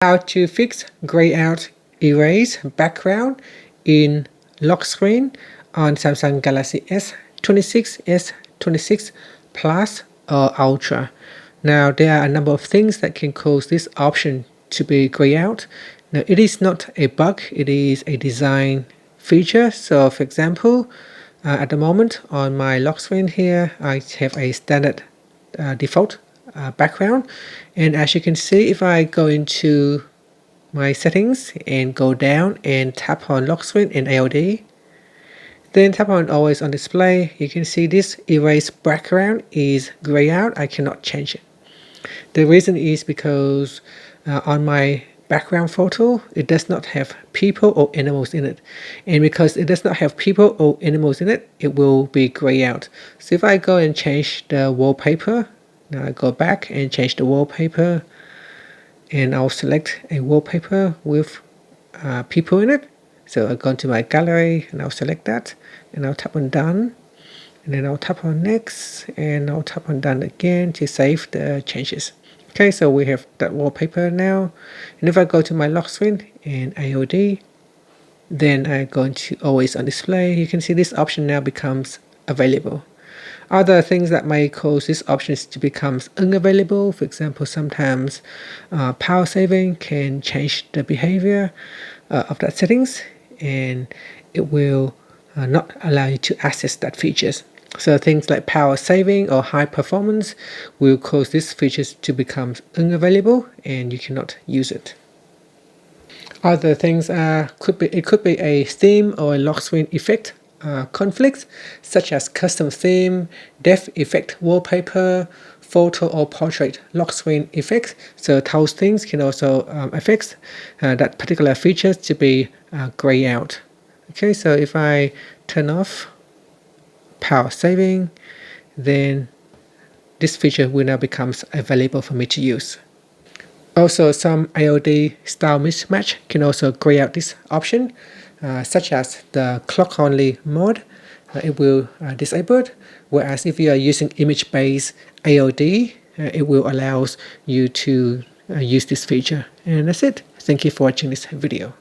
How to fix gray out erase background in lock screen on Samsung Galaxy S26, S26 Plus or Ultra. Now there are a number of things that can cause this option to be gray out. Now it is not a bug, it is a design feature. So for example, at the moment on my lock screen here, I have a standard default background, and as you can see, if I go into my settings and go down and tap on lock screen and ALD, then tap on always on display, you can see this erase background is gray out. I cannot change it. The reason is because on my background photo, it does not have people or animals in it, and because it does not have people or animals in it, it will be gray out. So if I go and change the wallpaper, now I go back and change the wallpaper, and I'll select a wallpaper with people in it. So I'll go to my gallery and I'll select that, and I'll tap on done, and then I'll tap on next, and I'll tap on done again to save the changes. Okay, so we have that wallpaper now. And if I go to my lock screen and AOD, then I go into always on display, you can see this option now becomes available. Other things that may cause this option to become unavailable, for example, sometimes power saving can change the behavior of that settings, and it will not allow you to access that features. So things like power saving or high performance will cause these features to become unavailable and you cannot use it. Other things could be a theme or a lock screen effect conflicts, such as custom theme, depth effect wallpaper, photo or portrait lock screen effects. So those things can also affect that particular feature to be gray out. Okay, so if I turn off power saving, then this feature will now become available for me to use. Also, some ALD style mismatch can also gray out this option, such as the clock only mode. It will disable it, whereas if you are using image based ALD, it will allow you to use this feature. And that's it. Thank you for watching this video.